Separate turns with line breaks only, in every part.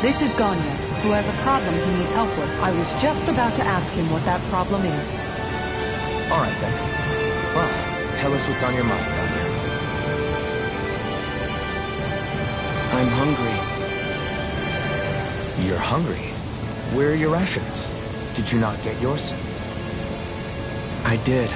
This is Ganya, who has a problem he needs help with. I was just about to ask him what that problem is.
All right, then. Well, tell us what's on your mind, Ganya.
I'm hungry.
You're hungry? Where are your rations? Did you not get yours?
I did.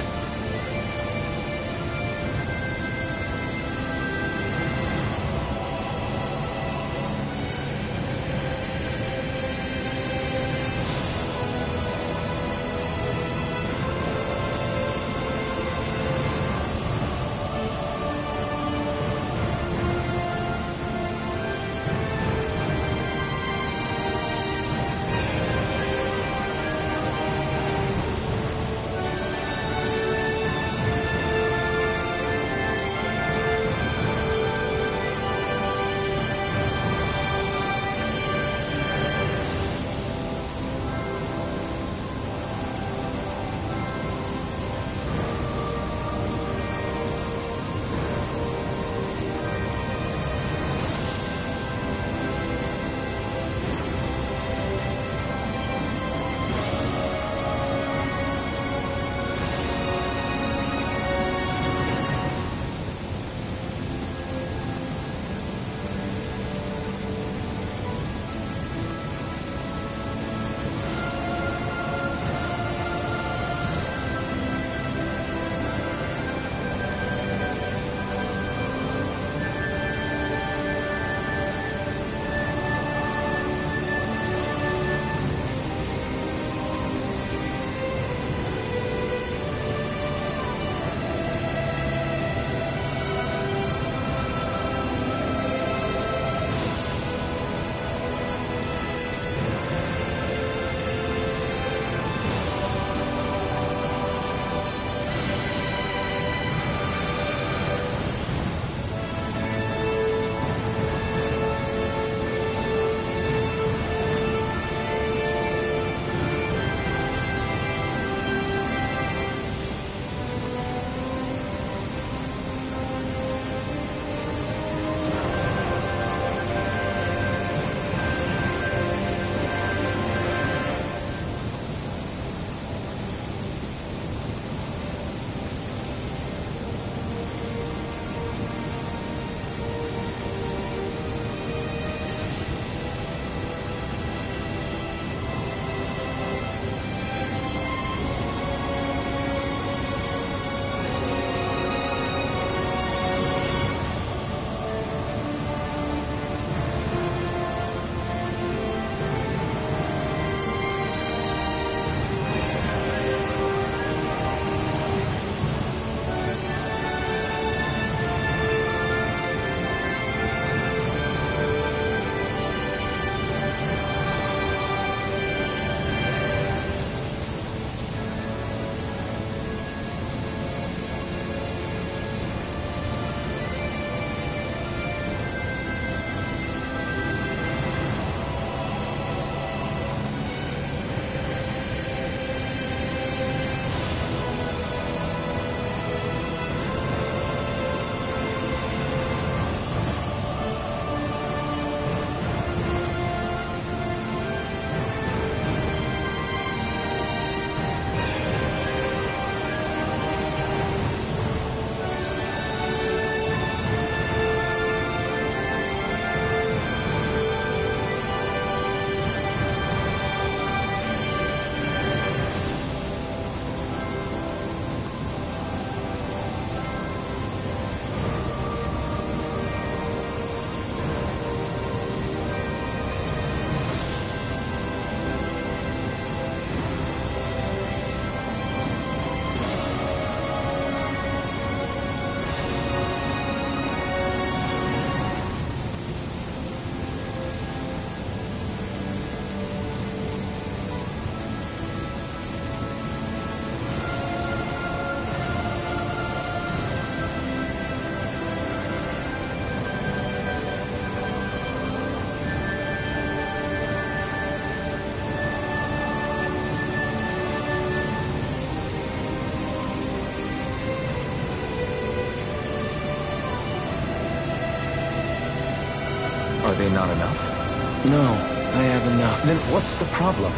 Are they not enough?
No. I have enough.
Then what's the problem?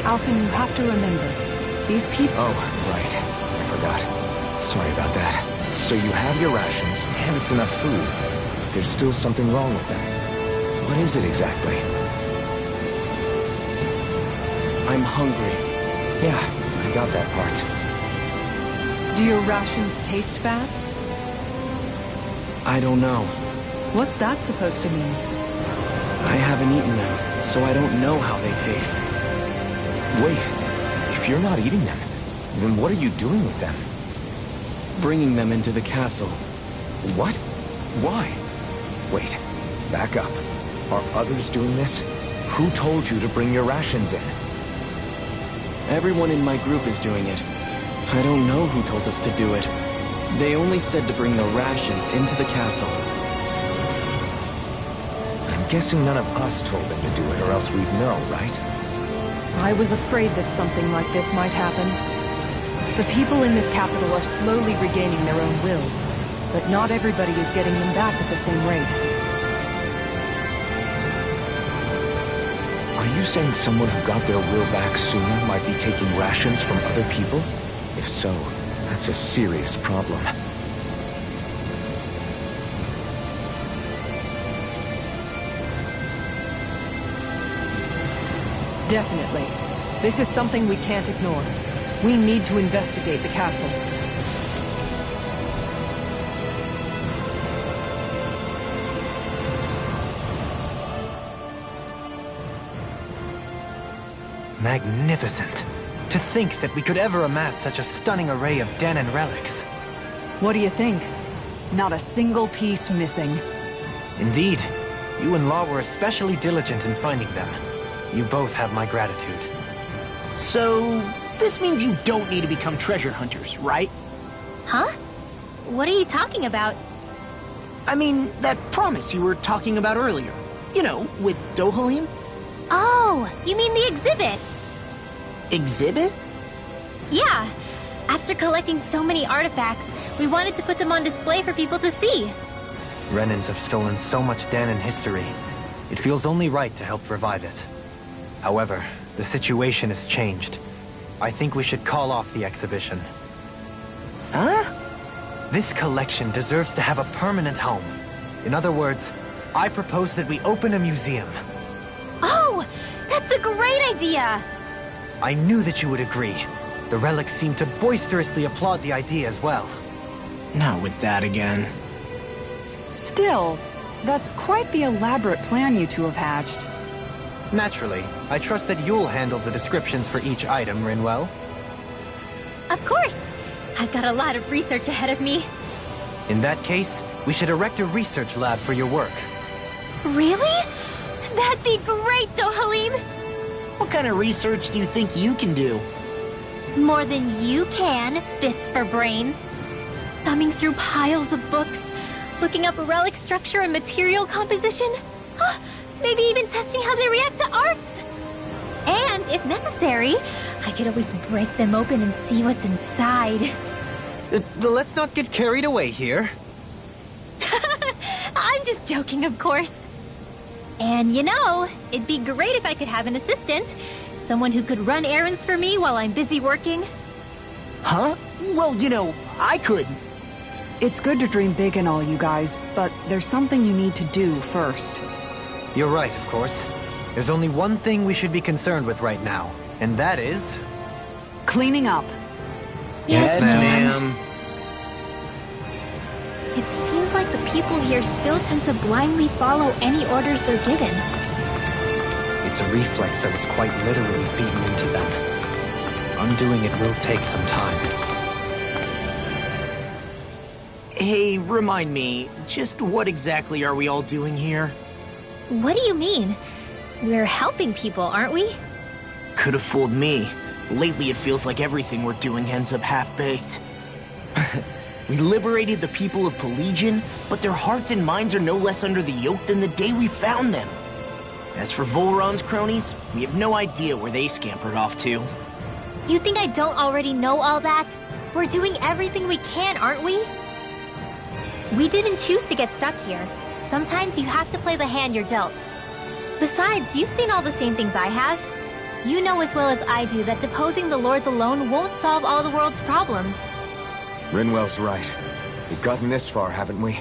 Alphen, you have to remember, these people...
Oh, right. I forgot. Sorry about that. So you have your rations, and it's enough food, but there's still something wrong with them. What is it exactly?
I'm hungry.
Yeah, I got that part.
Do your rations taste bad?
I don't know.
What's that supposed to mean?
I haven't eaten them, so I don't know how they taste.
Wait, if you're not eating them, then what are you doing with them?
Bringing them into the castle.
What? Why? Wait, back up. Are others doing this? Who told you to bring your rations in?
Everyone in my group is doing it. I don't know who told us to do it. They only said to bring the rations into the castle.
I'm guessing none of us told them to do it, or else we'd know, right?
I was afraid that something like this might happen. The people in this capital are slowly regaining their own wills, but not everybody is getting them back at the same rate.
Are you saying someone who got their will back sooner might be taking rations from other people? If so, that's a serious problem.
Definitely. This is something we can't ignore. We need to investigate the castle.
Magnificent. To think that we could ever amass such a stunning array of Dahnan relics.
What do you think? Not a single piece missing.
Indeed. You and Law were especially diligent in finding them. You both have my gratitude.
So, this means you don't need to become treasure hunters, right?
Huh? What are you talking about?
I mean, that promise you were talking about earlier. You know, with Dohalim?
Oh, you mean the exhibit?
Exhibit?
Yeah. After collecting so many artifacts, we wanted to put them on display for people to see.
Renans have stolen so much Dahnan history. It feels only right to help revive it. However, the situation has changed. I think we should call off the exhibition.
Huh?
This collection deserves to have a permanent home. In other words, I propose that we open a museum.
Oh, that's a great idea!
I knew that you would agree. The relics seem to boisterously applaud the idea as well.
Not with that again.
Still, that's quite the elaborate plan you two have hatched.
Naturally, I trust that you'll handle the descriptions for each item, Rinwell.
Of course! I've got a lot of research ahead of me.
In that case, we should erect a research lab for your work.
Really? That'd be great, Dohalim!
What kind of research do you think you can do?
More than you can, fists for brains. Thumbing through piles of books, looking up relic structure and material composition. Maybe even testing how they react to arts. And, if necessary, I could always break them open and see what's inside.
Let's not get carried away here.
I'm just joking, of course. And you know, it'd be great if I could have an assistant. Someone who could run errands for me while I'm busy working.
Huh? Well, you know, I could.
It's good to dream big and all, you guys, but there's something you need to do first.
You're right, of course. There's only one thing we should be concerned with right now, and that is...
Cleaning up.
Yes, ma'am.
It seems like the people here still tend to blindly follow any orders they're given.
It's a reflex that was quite literally beaten into them. Undoing it will take some time.
Hey, remind me, just what exactly are we all doing here?
What do you mean? We're helping people, aren't we?
Could have fooled me. Lately it feels like everything we're doing ends up half-baked. We liberated the people of Pelagian, but their hearts and minds are no less under the yoke than the day we found them. As for Volron's cronies, we have no idea where they scampered off to.
You think I don't already know all that? We're doing everything we can, aren't we? We didn't choose to get stuck here. Sometimes you have to play the hand you're dealt. Besides, you've seen all the same things I have. You know as well as I do that deposing the lords alone won't solve all the world's problems.
Rinwell's right. We've gotten this far, haven't we?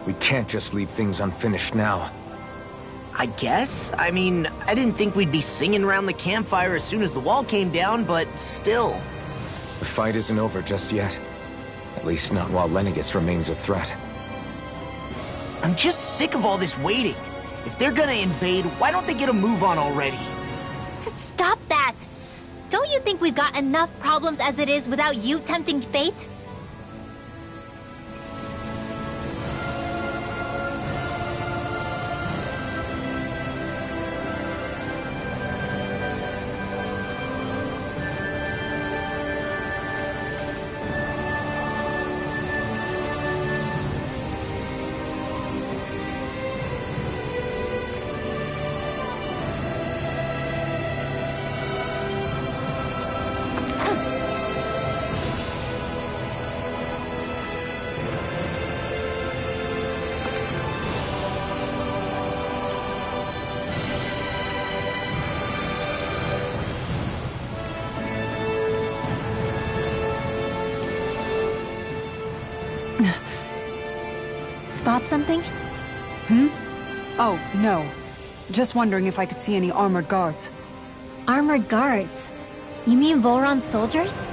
We can't just leave things unfinished now.
I guess? I mean, I didn't think we'd be singing around the campfire as soon as the wall came down, but still.
The fight isn't over just yet. At least not while Lenegis remains a threat.
I'm just sick of all this waiting. If they're gonna invade, why don't they get a move on already?
Stop that! Don't you think we've got enough problems as it is without you tempting fate? Spot something?
Oh, no. Just wondering if I could see any armored guards.
Armored guards? You mean Volron's soldiers?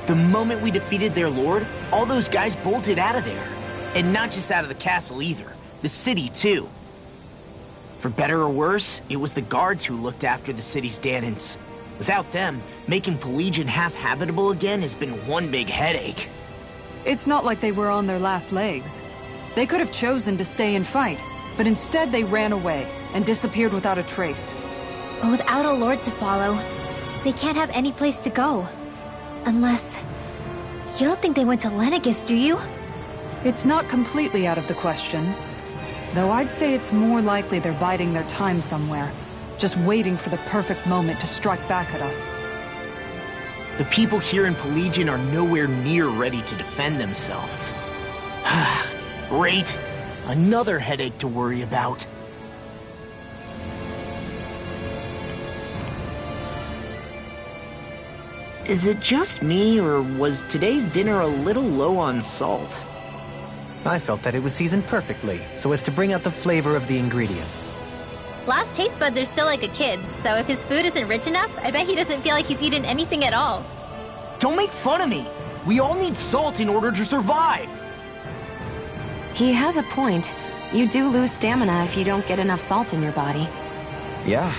The moment we defeated their lord, all those guys bolted out of there. And not just out of the castle either. The city, too. For better or worse, it was the guards who looked after the city's Danans. Without them, making Pelegion half-habitable again has been one big headache.
It's not like they were on their last legs. They could have chosen to stay and fight, but instead they ran away and disappeared without a trace.
But without a lord to follow, they can't have any place to go. Unless... You don't think they went to Lenegis, do you?
It's not completely out of the question. Though I'd say it's more likely they're biding their time somewhere, just waiting for the perfect moment to strike back at us.
The people here in Pelegion are nowhere near ready to defend themselves. Great. Another headache to worry about. Is it just me, or was today's dinner a little low on salt?
I felt that it was seasoned perfectly, so as to bring out the flavor of the ingredients.
Last taste buds are still like a kid's, so if his food isn't rich enough, I bet he doesn't feel like he's eaten anything at all.
Don't make fun of me! We all need salt in order to survive!
He has a point. You do lose stamina if you don't get enough salt in your body.
Yeah.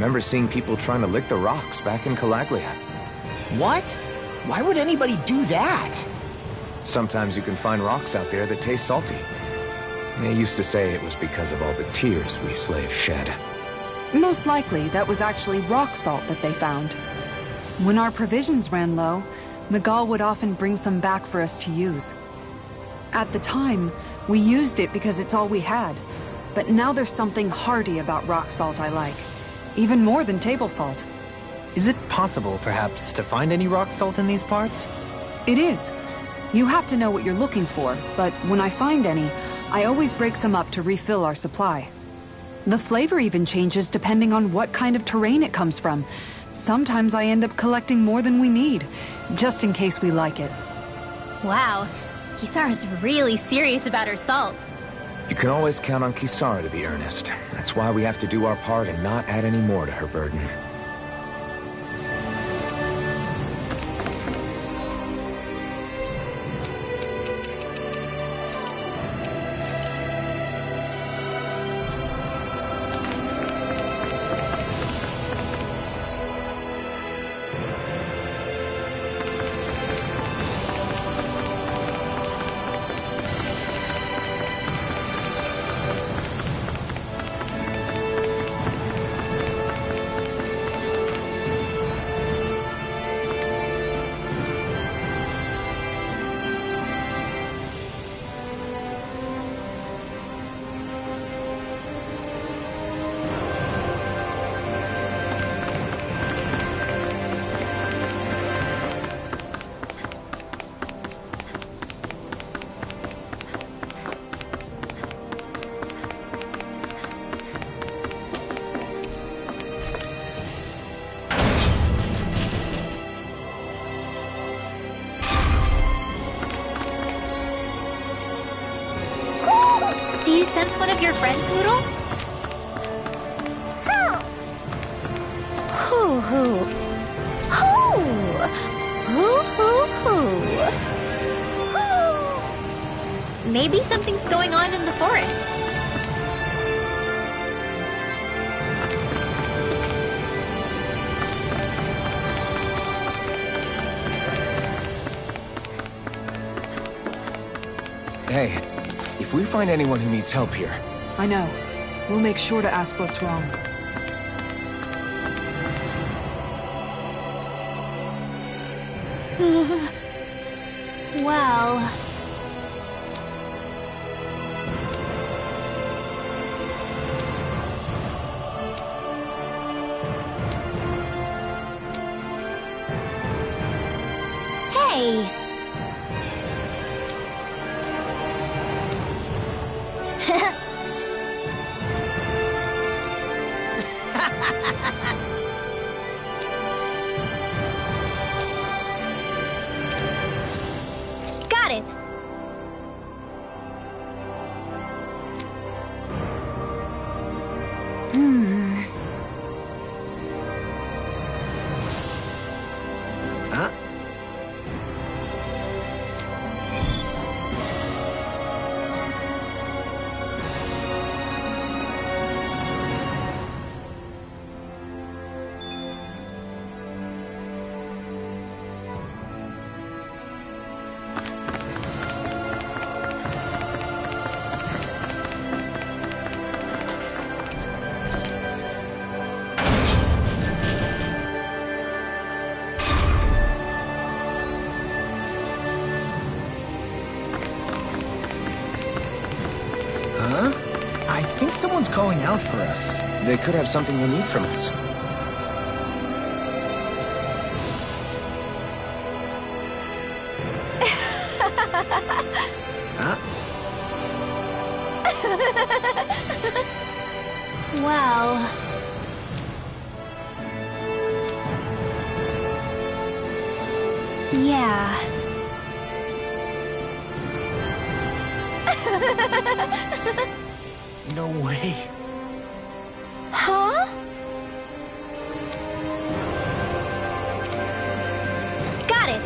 remember seeing people trying to lick the rocks back in Calaglia.
What? Why would anybody do that?
Sometimes you can find rocks out there that taste salty. They used to say it was because of all the tears we slaves shed.
Most likely, that was actually rock salt that they found. When our provisions ran low, Miguel would often bring some back for us to use. At the time, we used it because it's all we had. But now there's something hearty about rock salt I like. Even more than table salt.
Is it possible, perhaps, to find any rock salt in these parts?
It is. You have to know what you're looking for, but when I find any, I always break some up to refill our supply. The flavor even changes depending on what kind of terrain it comes from. Sometimes I end up collecting more than we need, just in case we like it.
Wow, Kisara's really serious about her salt.
You can always count on Kisara to be earnest. That's why we have to do our part and not add any more to her burden.
Do you sense one of your friends, Noodle? Hoo hoo. Hoo! Hoo hoo hoo. Hoo! Maybe something's going on in the forest.
Hey, if we find anyone who needs help here...
I know. We'll make sure to ask what's wrong.
Well... Hey! Got it!
Huh?
Huh? I think someone's calling out for us.
They could have something they need from us. Huh?
Well... Yeah...
No way.
Huh? Got it!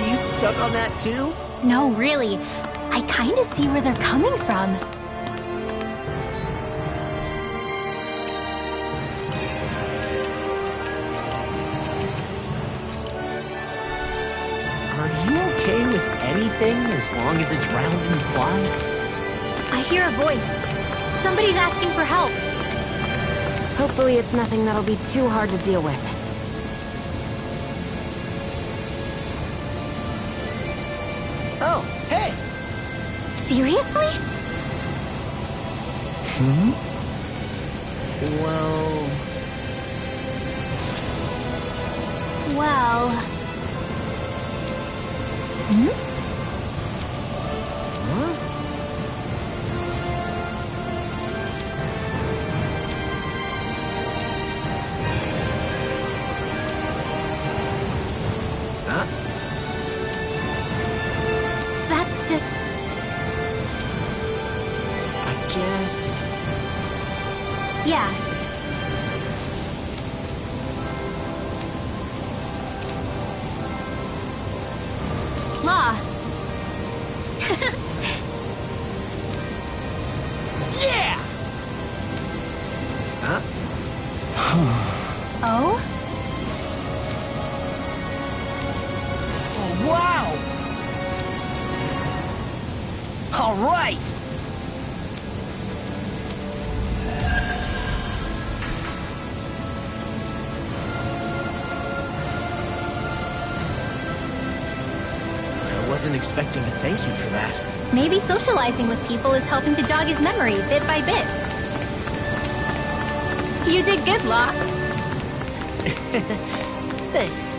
you stuck on that too?
No, really. I kinda see where they're coming from.
Are you okay with anything as long as it's round and flies?
I hear a voice. Somebody's asking for help.
Hopefully it's nothing that'll be too hard to deal with.
Oh, hey!
Seriously?
Well...
Well...
Huh? Huh?
That's just...
I guess...
Yeah. Law.
Yeah! Huh?
Oh?
Oh, wow! All right! I wasn't expecting a thank you for that.
Maybe socializing with people is helping to jog his memory bit by bit. You did good, Law.
Thanks.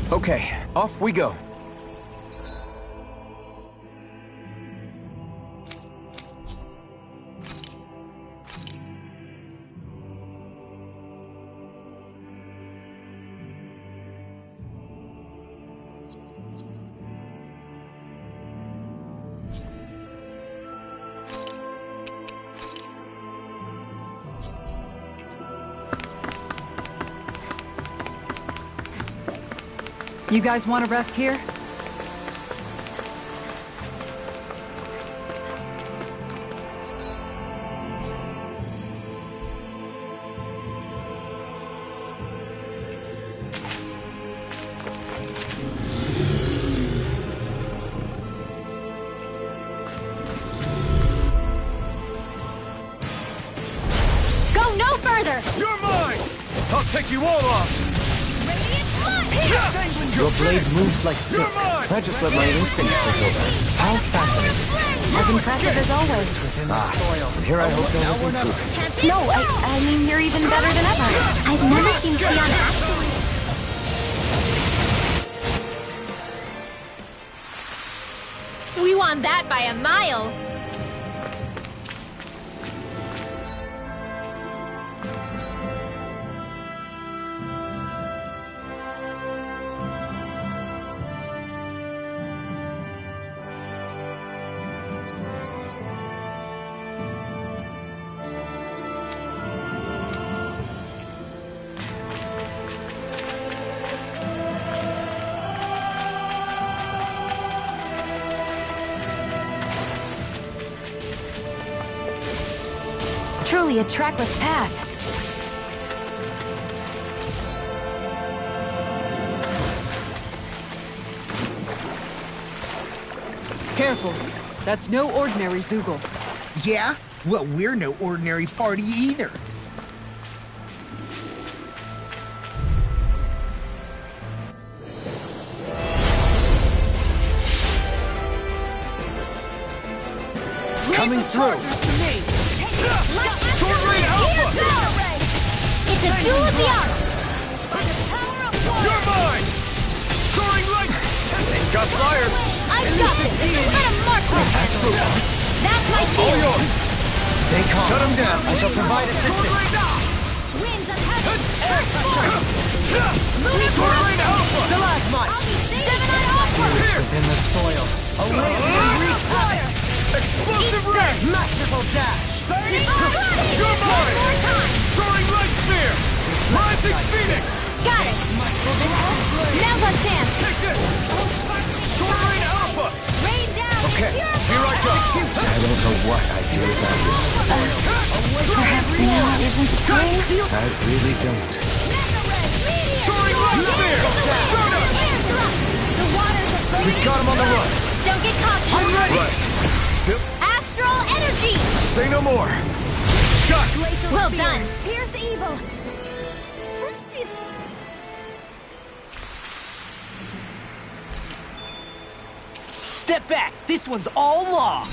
Okay, off we go.
You guys want to rest here?
Go no further!
You're mine! I'll take you all off!
Your blade moves like silk.
You're mine!
I just let my instincts take over. How fascinating.
As impressive as always.
And here I hope there was improvement.
No, I mean, you're even better than ever.
I've never seen Cleon actually. We won that by a mile.
Truly a trackless path.
Careful. That's no ordinary Zoogle.
Yeah? Well, we're no ordinary party either.
Coming through! Sword Rain Alpha!
It's a duel of the arms!
You're mine! Soaring Light! Ain't got fire!
I got this! Let him mark this! That's my
All
shield!
yours!
Stay calm.
Shut him down!
I shall provide assistance.
Winds of heaven! Earth force!
Sword Rain Alpha!
Stalagmite!
I'll be Gemini upward!
Here!
Within the soil. Awake and wreak havoc.
Explosive Ray!
Masterful dash.
You're
One
mine!
more time!
Soaring Light Spear! Rising Phoenix!
Got it! Now's our chance!
Take this! Sword Rain Alpha!
Rain down
Okay,
and purify!
here I go!
I don't know what I'd do without you.
Perhaps now isn't the time?
I really don't.
Soaring Light Spear! Donut!
The waters of burning
We've got him on the run!
Don't get caught!
I'm ready! Right. Still,
Astral energy!
say no more! Got it!
Well done! Here's the evil!
Step back! This one's all law!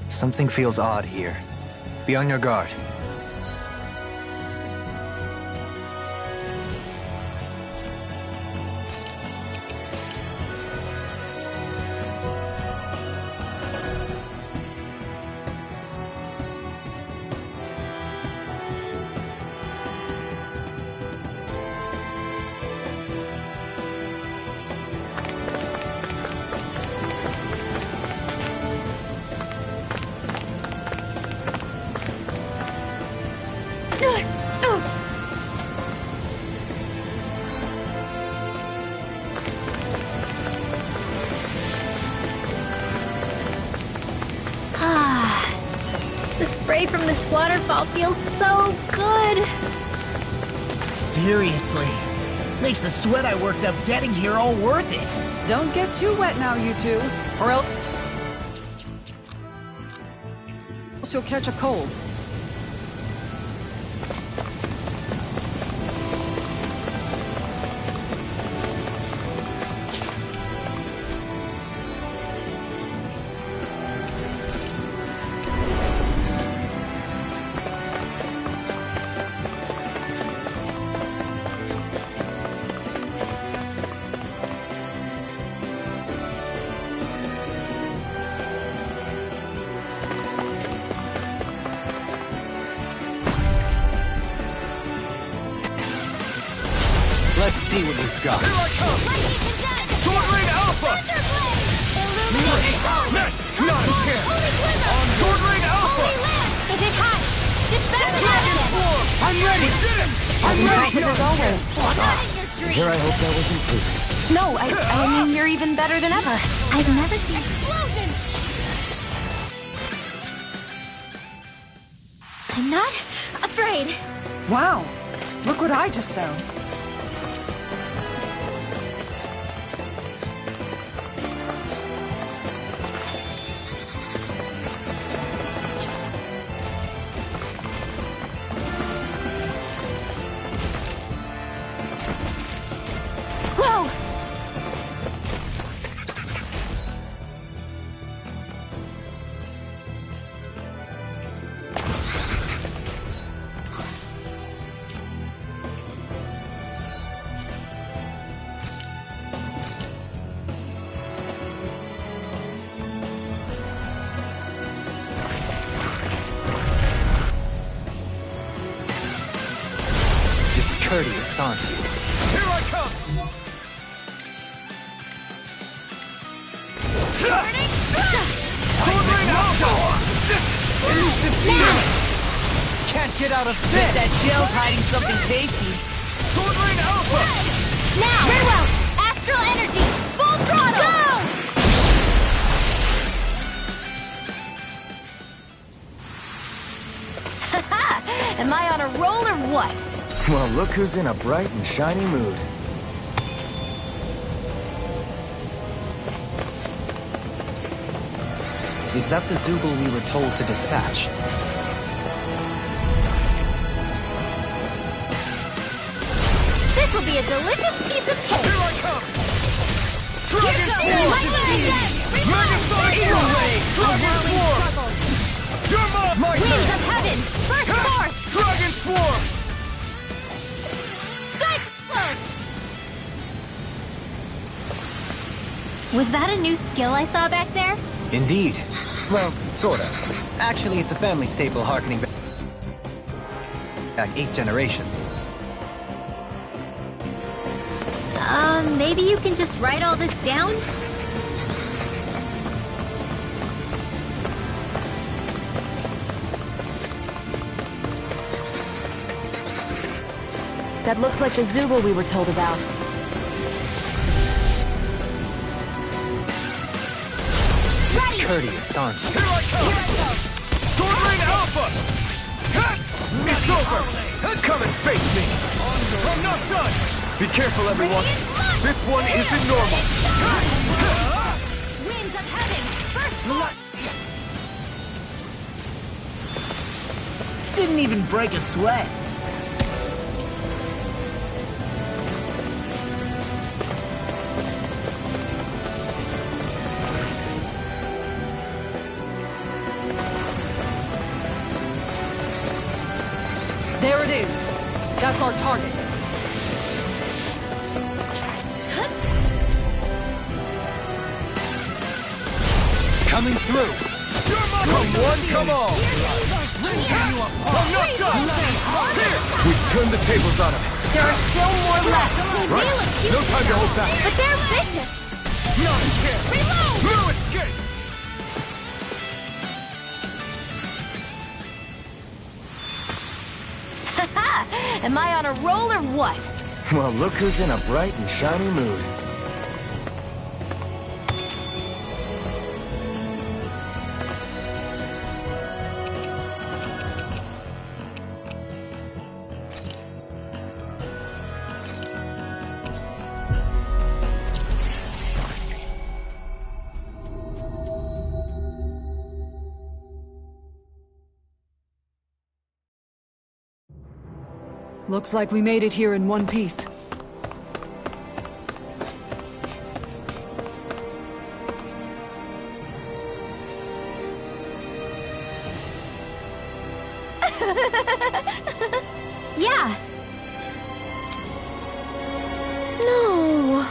Something feels odd here. Be on your guard.
The spray from this waterfall feels so good.
Seriously. Makes the sweat I worked up getting here all worth it.
Don't get too wet now, you two, or else you'll catch a cold.
Let's see what you've got.
Here I come! Sword Rain Alpha! Next! Not a chance! On Sword Rain Alpha!
Is it hot? Dispatch
Dragon
it!
Form!
I'm ready!
We did it!
I'm ready!
As always.
Not in your dreams.
Here I hope that was improved.
No, I mean, you're even better than ever.
I've never seen explosion. I'm not afraid.
Wow, look what I just found.
Whoa!
Discourteous, aren't you?
Here I come! Sword Rain Alpha!
Can't get out of
Bet
this!
that shell's hiding something tasty.
Sword Rain Alpha!
Now! Very well! Astral energy! Full throttle! Go! Am I on a roll or what?
Well, look who's in a bright and shiny mood.
Is that the Zoogle we were told to dispatch?
This will be a delicious piece of cake!
Here I come! Dragon
Go!
Form!
Lightning again!
Megasonic Form! Dragon Form! Your mom!
Winds of heaven! First force!
Dragon Form!
Cyclone! Was that a new skill I saw back there?
Indeed. Well, sorta. Actually, it's a family staple harkening back 8 generations.
Maybe you can just write all this down?
That looks like the Zoogle we were told about.
Discourteous, aren't you?
Here I come! Sword Rain Alpha! Ha! It's over! Come and face me! I'm not done! Be careful, everyone! This one isn't normal!
Winds of heaven! First force!
Didn't even break a sweat.
There it is. That's our target.
Coming through. Come one, come all. I'm not done. Here, we've turned the tables on him.
There are still more left.
Right. No time to hold back.
But they're vicious.
No escape.
Reload!
No escape.
Am I on a roll or what?
Well, look who's in a bright and shiny mood.
Looks like we made it here in one piece.
Yeah. No.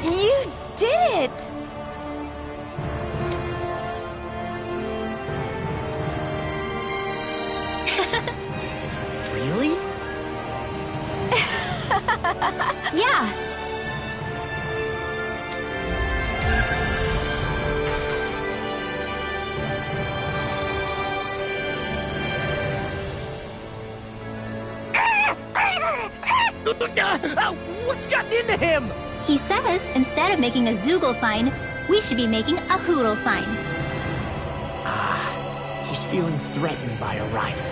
You did it!
Really?
Yeah.
What's gotten into him?
He says instead of making a Zoogle sign, we should be making a Hoodle sign.
He's feeling threatened by a rival.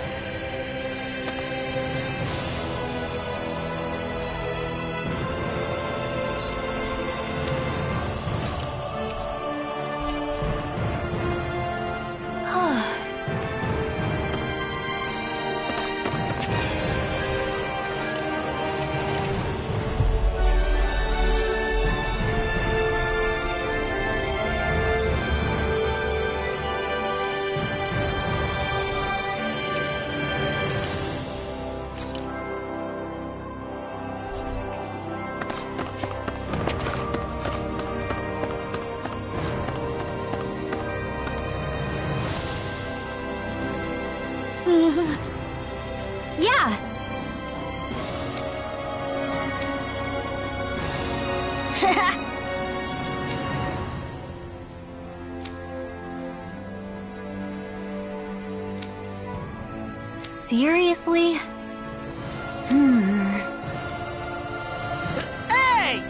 Yeah. Seriously?
Hey!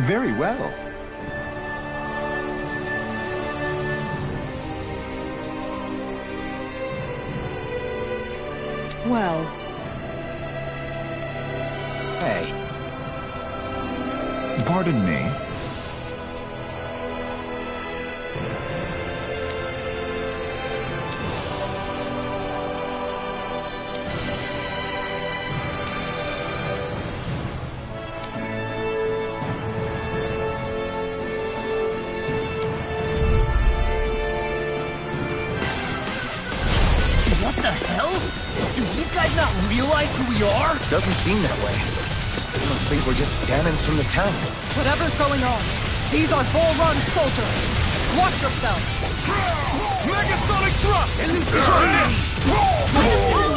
Very well.
Well...
Hey.
Pardon me.
What the hell? Do these guys not realize who we are?
Doesn't seem that way. They must think we're just Danans from the town.
Whatever's going on, these are Volron soldiers. Watch yourself.
Megasonic thrust!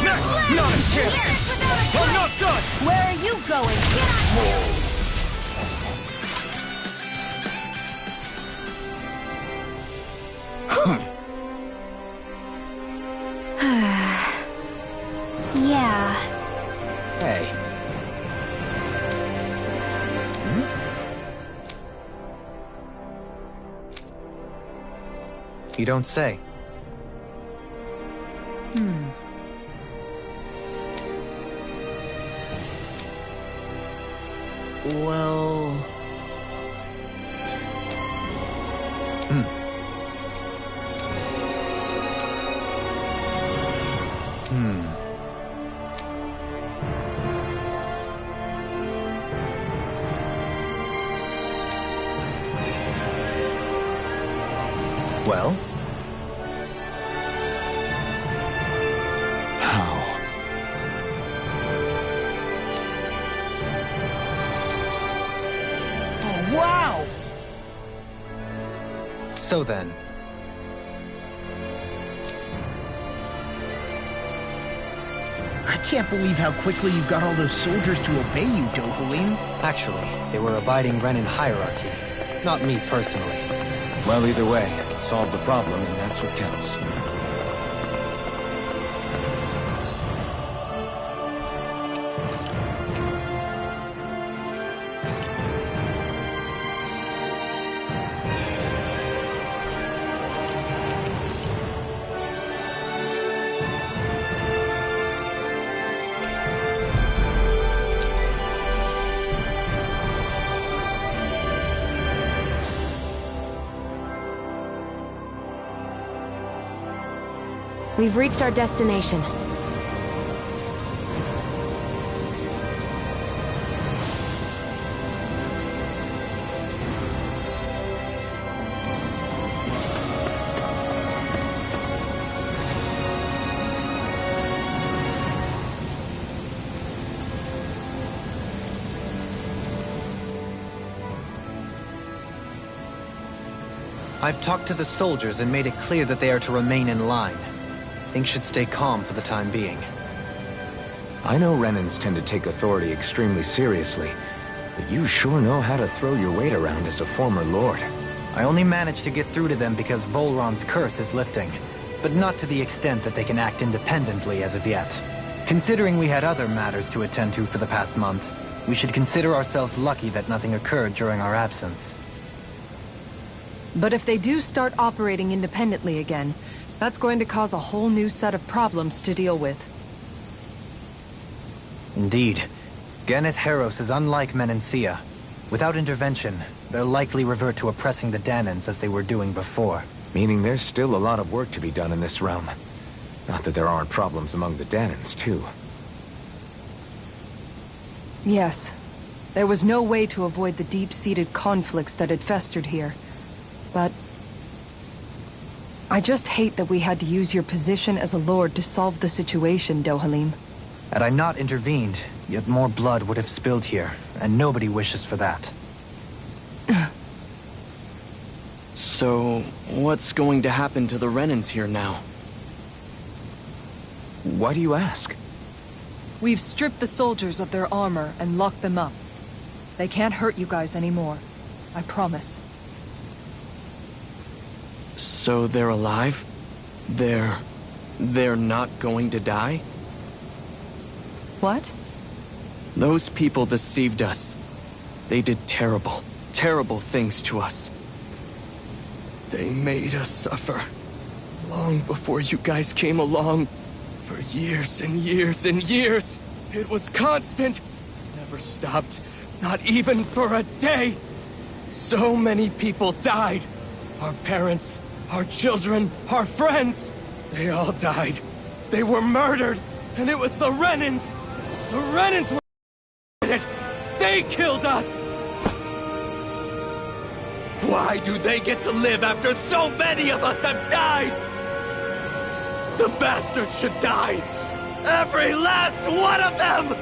Next! Not a chance! I'm not done!
Where are you going? Get out here! Yeah.
Hey.
You don't say.
Well...
Well? How?
Oh, wow!
So then,
I can't believe how quickly you got all those soldiers to obey you, Dohalim.
actually, they were abiding Renan hierarchy, not me personally.
Well, either way, it solved the problem, and that's what counts.
We've reached our destination.
I've talked to the soldiers and made it clear that they are to remain in line. Things should stay calm for the time being.
I know Renans tend to take authority extremely seriously, but you sure know how to throw your weight around as a former lord.
I only managed to get through to them because Volron's curse is lifting, but not to the extent that they can act independently as of yet. Considering we had other matters to attend to for the past month, we should consider ourselves lucky that nothing occurred during our absence.
But if they do start operating independently again, that's going to cause a whole new set of problems to deal with.
Indeed. Ganeth Heros is unlike Menancia. Without intervention, they'll likely revert to oppressing the Danans as they were doing before.
Meaning there's still a lot of work to be done in this realm. Not that there aren't problems among the Danans, too.
Yes. There was no way to avoid the deep-seated conflicts that had festered here. But... I just hate that we had to use your position as a lord to solve the situation, Dohalim.
Had I not intervened, yet more blood would have spilled here, and nobody wishes for that.
So, what's going to happen to the Renans here now?
Why do you ask?
We've stripped the soldiers of their armor and locked them up. They can't hurt you guys anymore. I promise.
So they're alive? They're not going to die?
What?
Those people deceived us. They did terrible. terrible things to us. They made us suffer. Long before you guys came along. For years and years and years. It was constant. Never stopped. Not even for a day. So many people died. Our parents, our children, our friends. They all died. They were murdered. And it was the Renans. The Renans were it. They killed us. Why do they get to live after so many of us have died? The bastards should die! Every last one of them!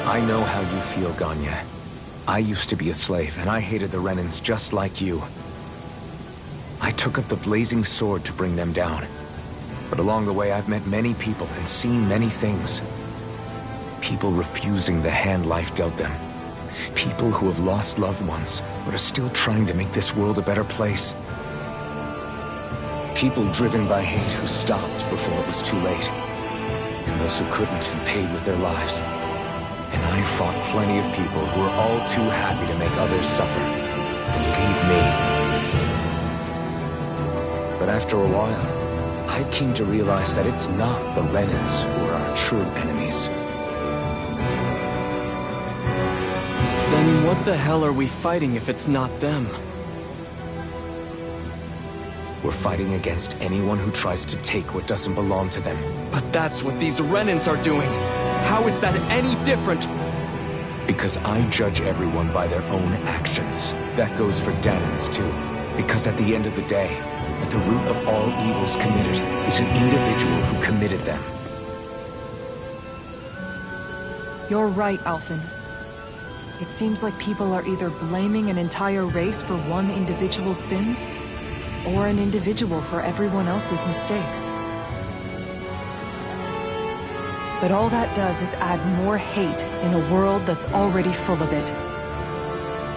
I know how you feel, Ganya. I used to be a slave, and I hated the Renans just like you. I took up the blazing sword to bring them down. But along the way, I've met many people and seen many things. People refusing the hand life dealt them. People who have lost loved ones, but are still trying to make this world a better place. People driven by hate who stopped before it was too late. And those who couldn't and paid with their lives. And I fought plenty of people who were all too happy to make others suffer. Believe me. But after a while, I came to realize that it's not the Renans who are our true enemies.
Then what the hell are we fighting if it's not them?
We're fighting against anyone who tries to take what doesn't belong to them.
But that's what these Renans are doing. How is that any different?
Because I judge everyone by their own actions. That goes for Danans too. Because at the end of the day, at the root of all evils committed is an individual who committed them.
You're right, Alphen. It seems like people are either blaming an entire race for one individual's sins, or an individual for everyone else's mistakes. But all that does is add more hate in a world that's already full of it.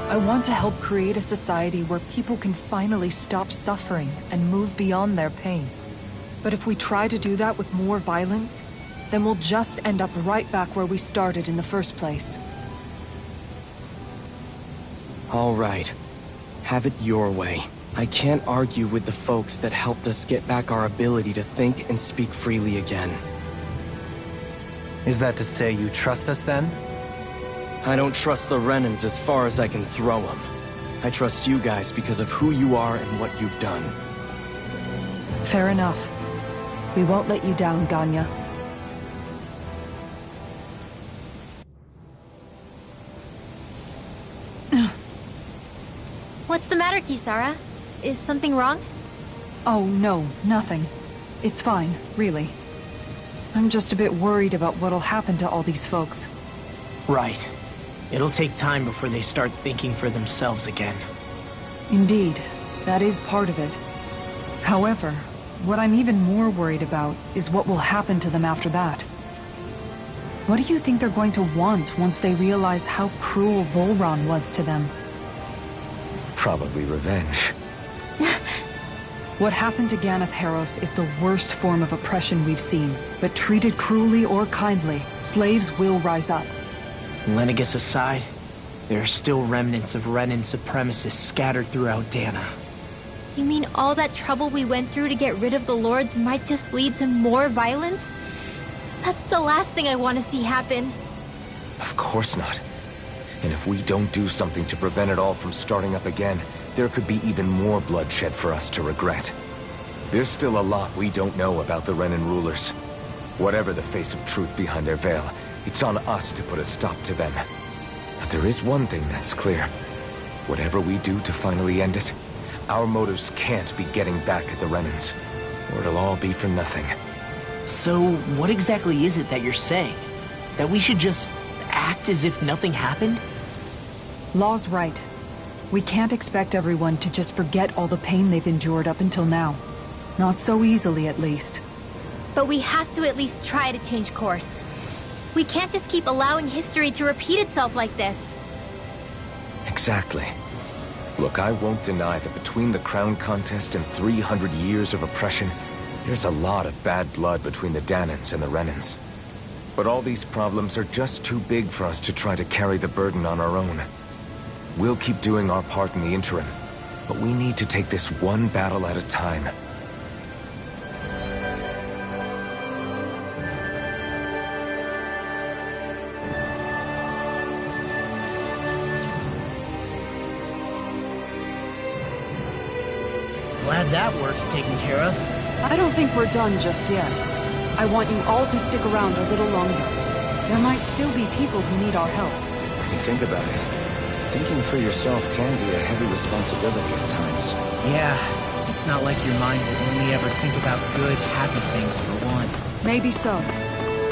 I want to help create a society where people can finally stop suffering and move beyond their pain. But if we try to do that with more violence, then we'll just end up right back where we started in the first place.
All right. Have it your way. I can't argue with the folks that helped us get back our ability to think and speak freely again.
Is that to say you trust us then?
I don't trust the Renans as far as I can throw them. I trust you guys because of who you are and what you've done.
Fair enough. We won't let you down, Ganya.
What's the matter, Kisara? Is something wrong?
Oh, no, nothing. It's fine, really. I'm just a bit worried about what'll happen to all these folks.
Right. It'll take time before they start thinking for themselves again.
Indeed, that is part of it. However, what I'm even more worried about is what will happen to them after that. What do you think they're going to want once they realize how cruel Volron was to them?
Probably revenge.
What happened to Ganeth Haros is the worst form of oppression we've seen, but treated cruelly or kindly, slaves will rise up.
Lenegus aside, there are still remnants of Renan supremacists scattered throughout Dana.
You mean all that trouble we went through to get rid of the Lords might just lead to more violence? That's the last thing I want to see happen.
Of course not. And if we don't do something to prevent it all from starting up again, there could be even more bloodshed for us to regret. There's still a lot we don't know about the Renan rulers. Whatever the face of truth behind their veil, it's on us to put a stop to them. But there is one thing that's clear. Whatever we do to finally end it, our motives can't be getting back at the Renans, or it'll all be for nothing.
So, what exactly is it that you're saying? That we should just act as if nothing happened?
Law's right. We can't expect everyone to just forget all the pain they've endured up until now. Not so easily, at least.
But we have to at least try to change course. We can't just keep allowing history to repeat itself like this.
Exactly. Look, I won't deny that between the crown contest and 300 years of oppression, there's a lot of bad blood between the Danans and the Renans. But all these problems are just too big for us to try to carry the burden on our own. We'll keep doing our part in the interim, but we need to take this one battle at a time.
Glad that work's taken care of.
I don't think we're done just yet. I want you all to stick around a little longer. There might still be people who need our help.
When you think about it, thinking for yourself can be a heavy responsibility at times.
Yeah, it's not like your mind will only ever think about good, happy things for one.
Maybe so.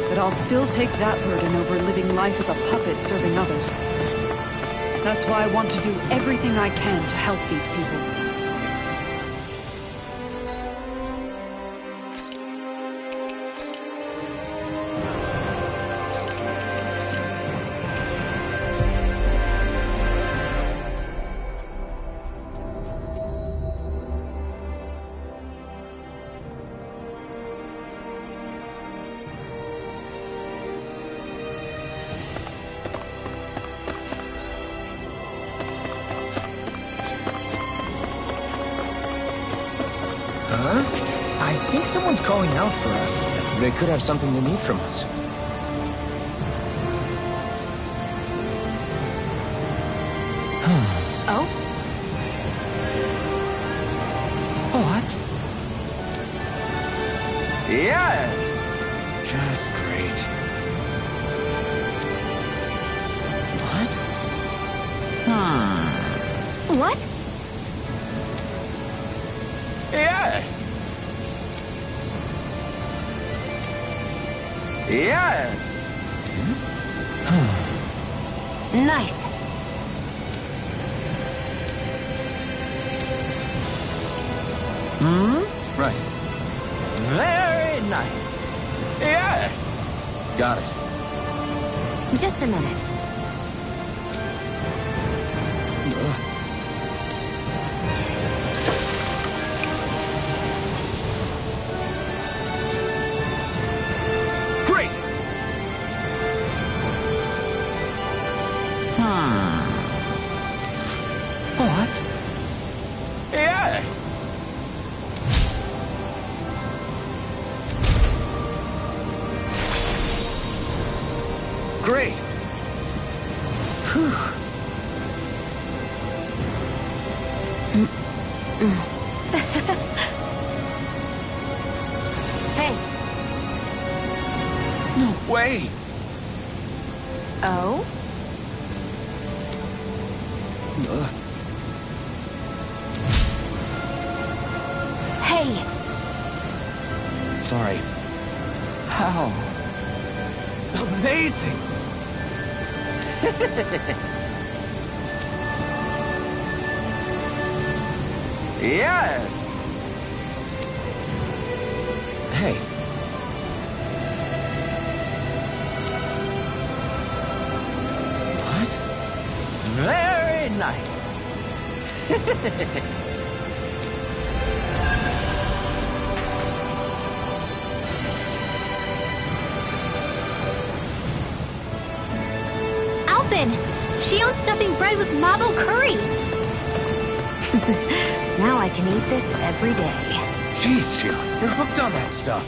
But I'll still take that burden over living life as a puppet serving others. That's why I want to do everything I can to help these people.
Huh? I think someone's calling out for us.
They could have something they need from us.
Oh?
What?
Yes!
Just great. What?
What?
Yes! Yes!
Nice.
Right.
Very nice. Yes!
Got it.
Just a minute.
Great!
What?
Yes!
Great!
Hey.
No way!
Oh? Hey.
Sorry. How? Amazing!
Yes!
Hey. What?
Very nice.
Alvin! She owns stuffing bread with mabo curry!
Now I can eat this every day.
Jeez, Jill, you're hooked on that stuff.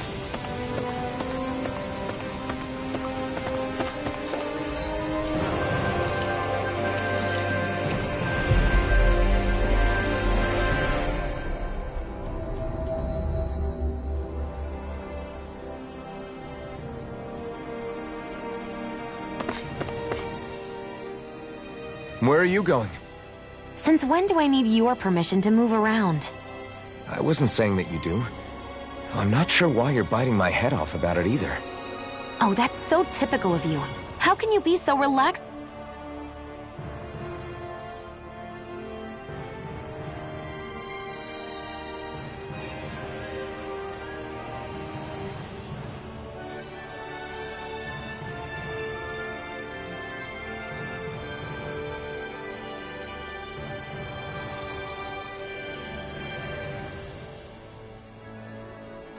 Where are you going?
Since when do I need your permission to move around?
I wasn't saying that you do. Though I'm not sure why you're biting my head off about it either.
Oh, that's so typical of you. How can you be so relaxed?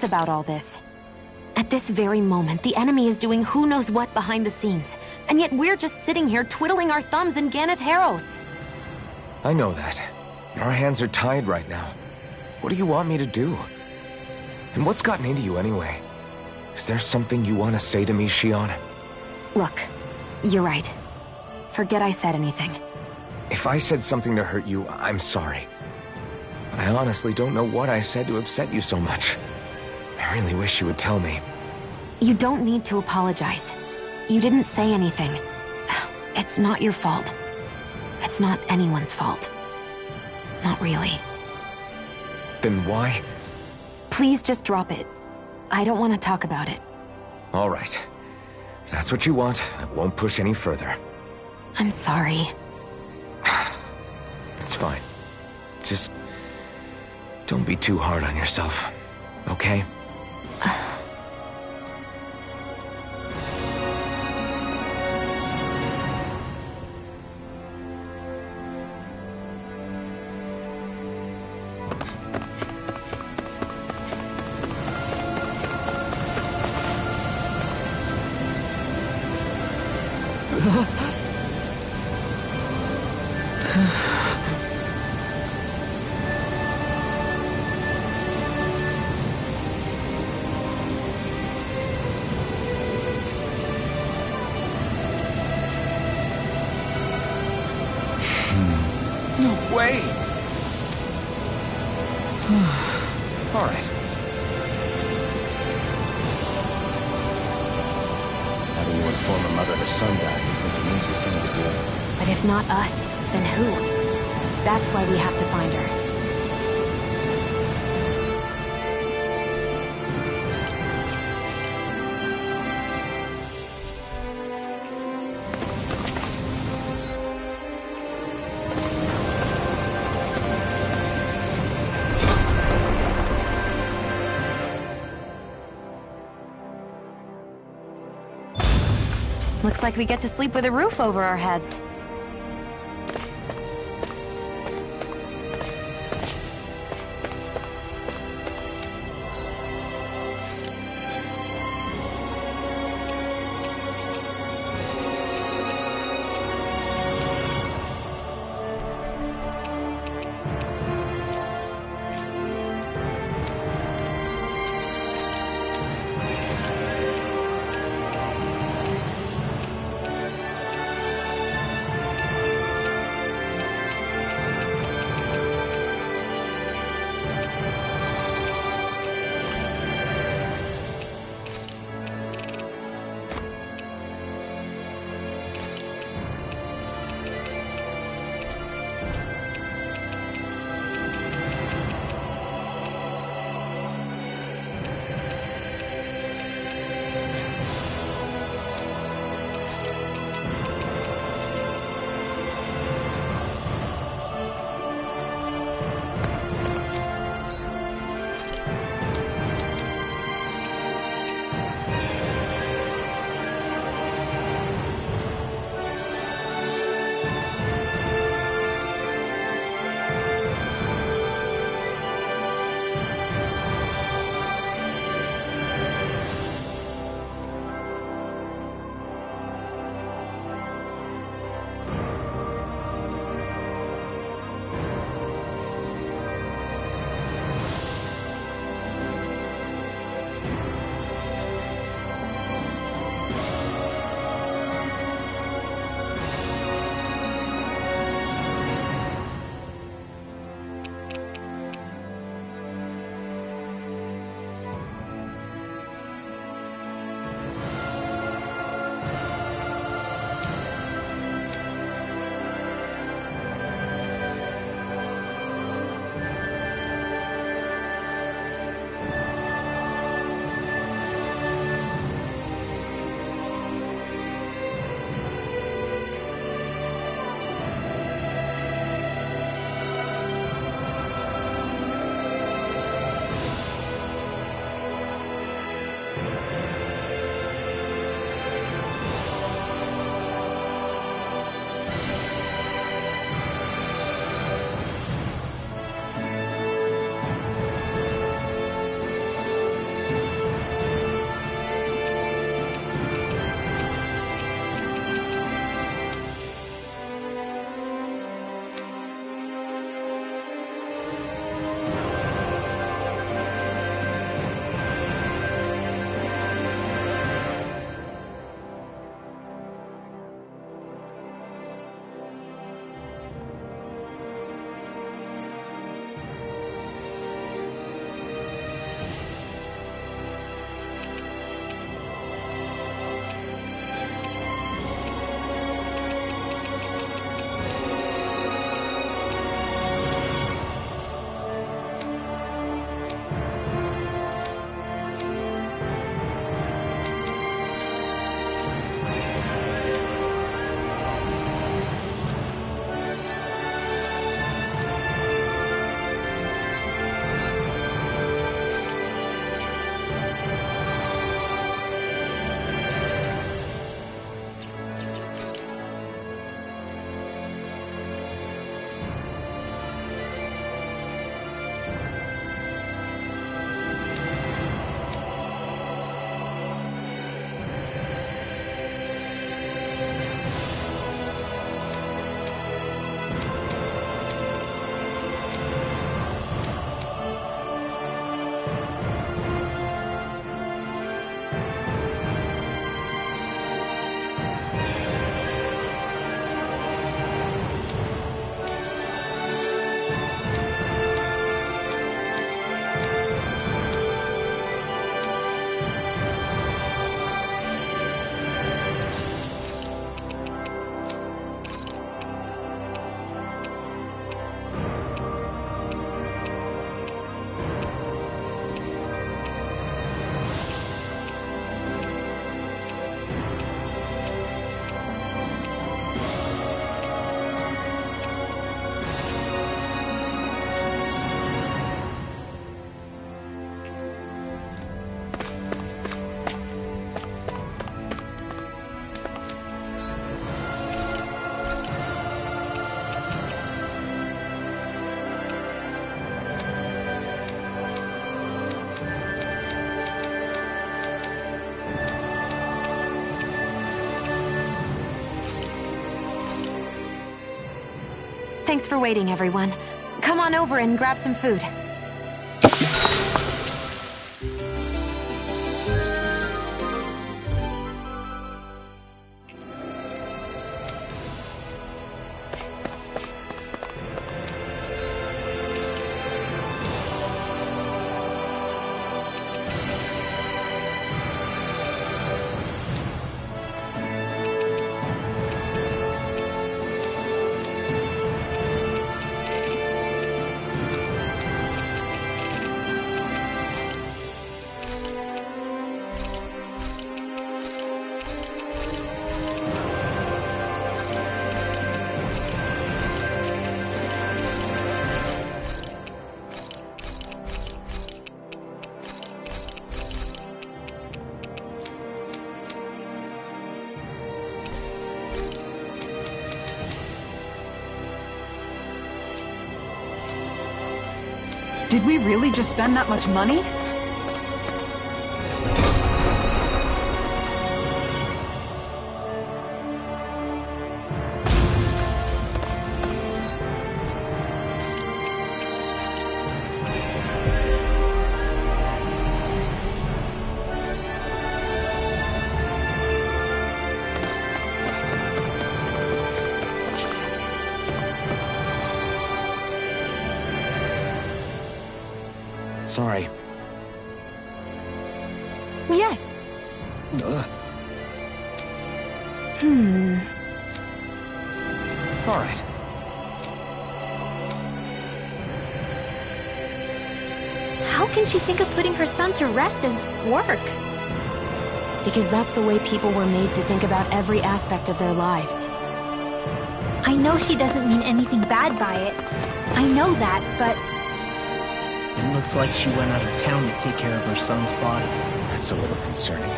About all this. At this very moment, the enemy is doing who knows what behind the scenes. And yet we're just sitting here twiddling our thumbs in Ganeth Harros.
I know that. But our hands are tied right now. What do you want me to do? And what's gotten into you anyway? Is there something you want to say to me, Shion?
Look, you're right. Forget I said anything.
If I said something to hurt you, I'm sorry. But I honestly don't know what I said to upset you so much. I really wish you would tell me.
You don't need to apologize. You didn't say anything. It's not your fault. It's not anyone's fault. Not really.
Then why?
Please just drop it. I don't want to talk about it.
All right. If that's what you want, I won't push any further.
I'm sorry.
It's fine. Just don't be too hard on yourself, okay? No way! All right. Having you inform a mother her son died isn't an easy thing to do.
But if not us, then who? That's why we have to find her. Looks like we get to sleep with a roof over our heads. Thanks for waiting, everyone. Come on over and grab some food.
Did we really just spend that much money?
Sorry.
Yes.
All right.
How can she think of putting her son to rest as work?
Because that's the way people were made to think about every aspect of their lives.
I know she doesn't mean anything bad by it. I know that, but...
It looks like she went out of town to take care of her son's body.
That's a little concerning.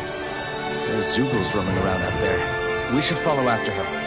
There's Zugals roaming around out there. We should follow after her.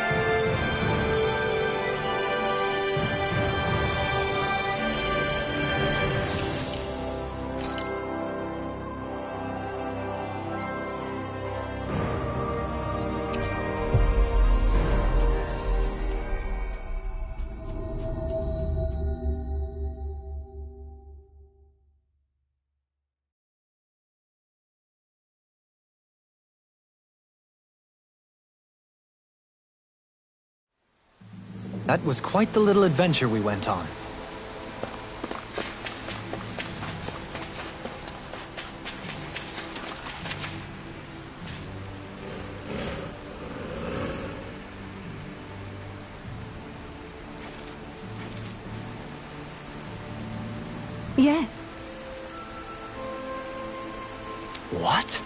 That was quite the little adventure we went on.
Yes.
What?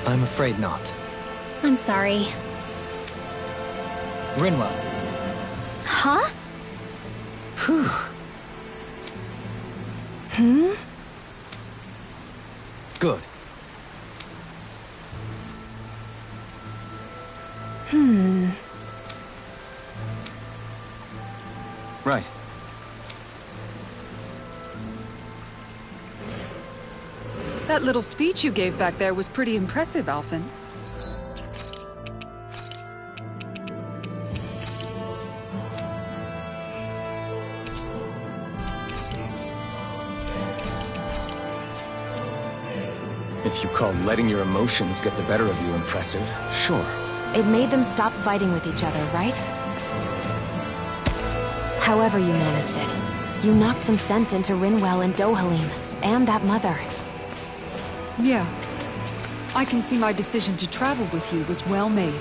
I'm afraid not.
I'm sorry.
Rinwell.
Huh?
Good. Right.
That little speech you gave back there was pretty impressive, Alphen.
If you call letting your emotions get the better of you impressive, sure.
It made them stop fighting with each other, right? However you managed it, you knocked some sense into Rinwell and Dohalim, and that mother.
Yeah. I can see my decision to travel with you was well made.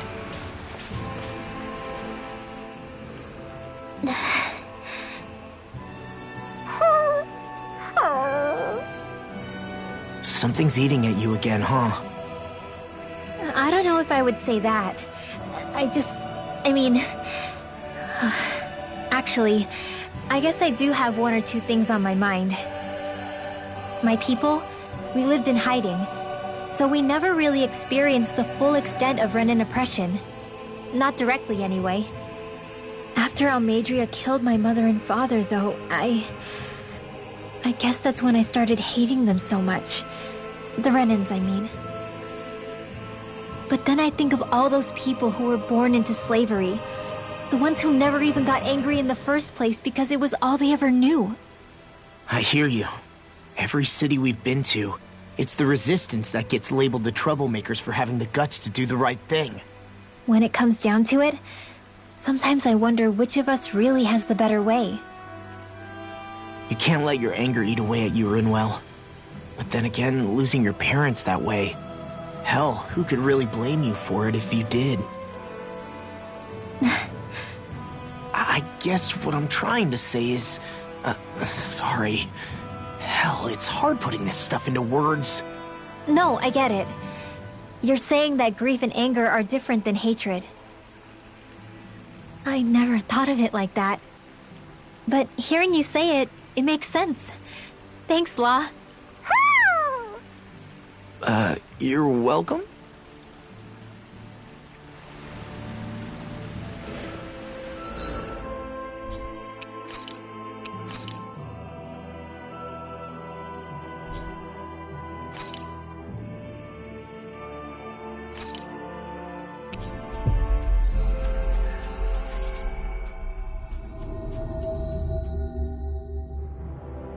Something's eating at you again, huh?
I don't know if I would say that. Actually, I guess I do have one or two things on my mind. My people, we lived in hiding, so we never really experienced the full extent of Renan oppression. Not directly, anyway. After Almadria killed my mother and father, though, I guess that's when I started hating them so much. The Renans, I mean. But then I think of all those people who were born into slavery. The ones who never even got angry in the first place because it was all they ever knew.
I hear you. Every city we've been to, it's the resistance that gets labeled the troublemakers for having the guts to do the right thing.
When it comes down to it, sometimes I wonder which of us really has the better way.
You can't let your anger eat away at you, Rinwell. But then again, losing your parents that way... Hell, who could really blame you for it if you did? I guess what I'm trying to say is... sorry. Hell, it's hard putting this stuff into words.
No, I get it. You're saying that grief and anger are different than hatred. I never thought of it like that. But hearing you say it, it makes sense. Thanks, Law.
You're welcome?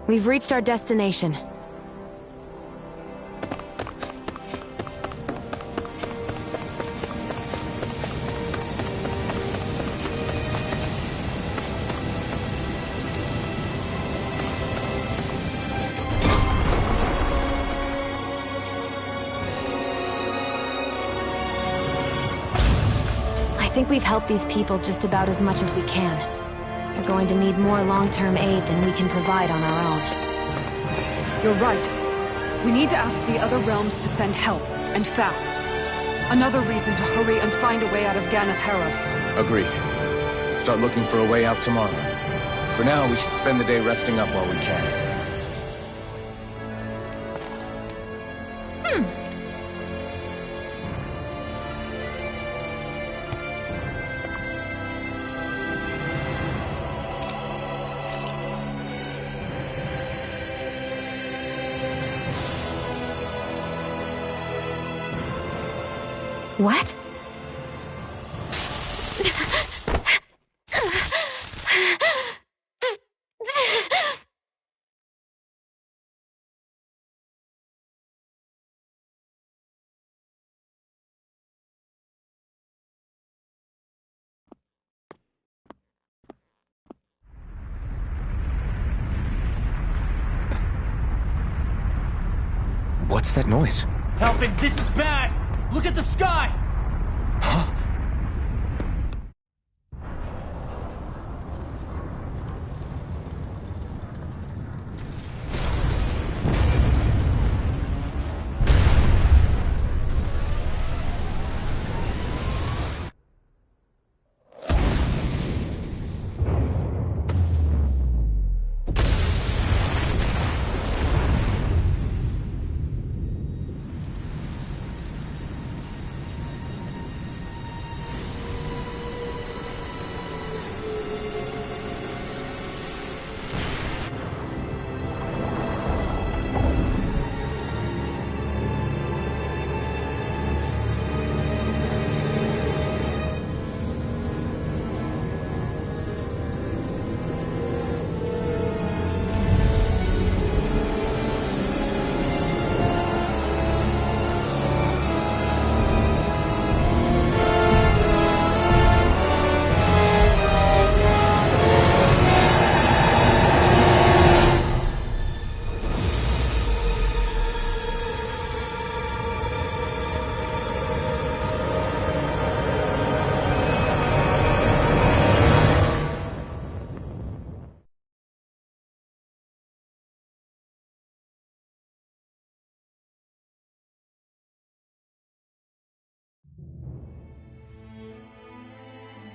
We've reached our destination. I think we've helped these people just about as much as we can. We're going to need more long-term aid than we can provide on our own.
You're right. We need to ask the other realms to send help, and fast. Another reason to hurry and find a way out of Ganath Haros.
Agreed. Start looking for a way out tomorrow. For now, we should spend the day resting up while we can.
What?
What's that noise?
Helping, this is bad! Look at the sky!
Huh?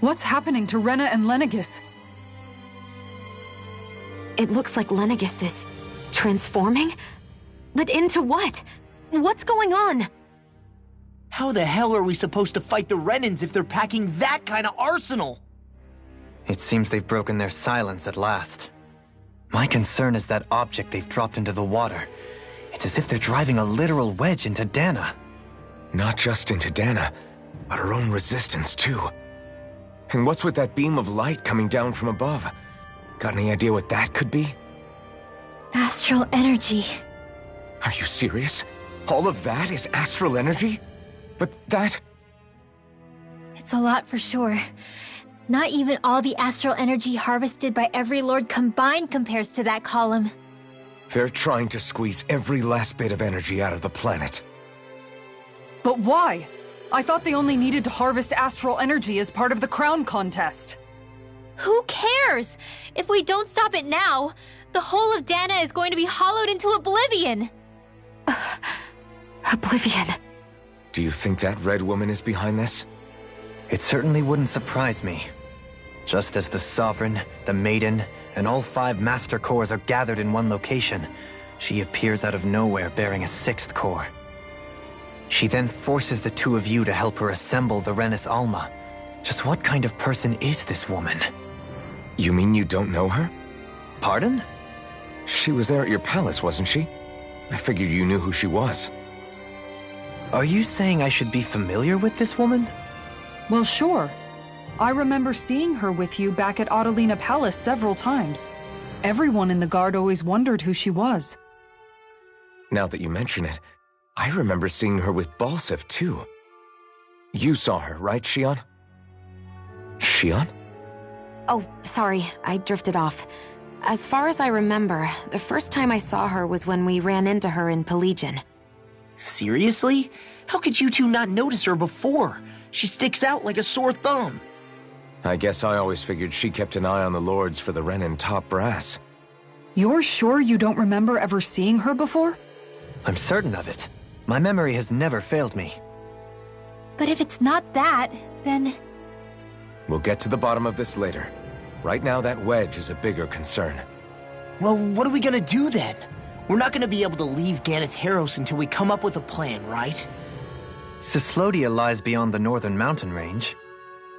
What's happening to Rena and Lenegis?
It looks like Lenegis is transforming? But into what? What's going on?
How the hell are we supposed to fight the Renans if they're packing that kind of arsenal?
It seems they've broken their silence at last. My concern is that object they've dropped into the water. It's as if they're driving a literal wedge into Dana.
Not just into Dana, but her own resistance too. And what's with that beam of light coming down from above? Got any idea what that could be?
Astral energy.
Are you serious? All of that is astral energy? But that...
It's a lot for sure. Not even all the astral energy harvested by every lord combined compares to that column.
They're trying to squeeze every last bit of energy out of the planet.
But why? I thought they only needed to harvest astral energy as part of the crown contest.
Who cares? If we don't stop it now, the whole of Dana is going to be hollowed into oblivion.
Oblivion.
Do you think that red woman is behind this?
It certainly wouldn't surprise me. Just as the Sovereign, the Maiden, and all 5 Master Cores are gathered in one location, she appears out of nowhere bearing a 6th core. She then forces the 2 of you to help her assemble the Renis Alma. Just what kind of person is this woman?
You mean you don't know her?
Pardon?
She was there at your palace, wasn't she? I figured you knew who she was.
Are you saying I should be familiar with this woman?
Well, sure. I remember seeing her with you back at Adelina Palace several times. Everyone in the guard always wondered who she was.
Now that you mention it, I remember seeing her with Balsif, too. You saw her, right, Shion? Shion?
Oh, sorry, I drifted off. As far as I remember, the first time I saw her was when we ran into her in Pelagian.
Seriously? How could you two not notice her before? She sticks out like a sore thumb.
I guess I always figured she kept an eye on the lords for the Renin top brass.
You're sure you don't remember ever seeing her before?
I'm certain of it. My memory has never failed me.
But if it's not that, then...
We'll get to the bottom of this later. Right now, that wedge is a bigger concern.
Well, what are we gonna do then? We're not gonna be able to leave Ganeth Heros until we come up with a plan, right?
Cyslodia lies beyond the northern mountain range.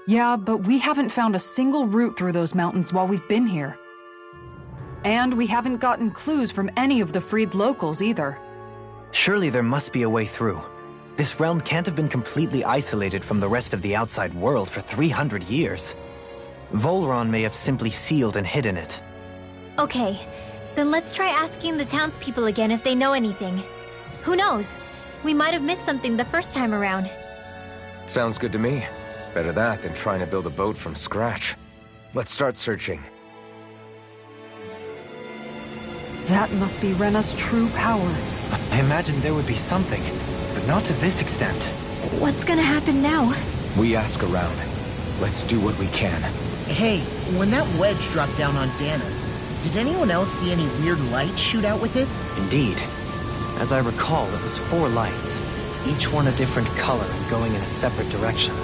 Yeah, but we haven't found a single route through those mountains while we've been here. And we haven't gotten clues from any of the freed locals either.
Surely there must be a way through. This realm can't have been completely isolated from the rest of the outside world for 300 years. Volron may have simply sealed and hidden it.
Okay, then let's try asking the townspeople again if they know anything. Who knows? We might have missed something the first time around.
Sounds good to me. Better that than trying to build a boat from scratch. Let's start searching.
That must be Rena's true power.
I imagined there would be something, but not to this extent.
What's gonna happen now?
We ask around. Let's do what we can.
Hey, when that wedge dropped down on Dana, did anyone else see any weird light shoot out with it?
Indeed. As I recall, it was 4 lights, each one a different color and going in a separate direction.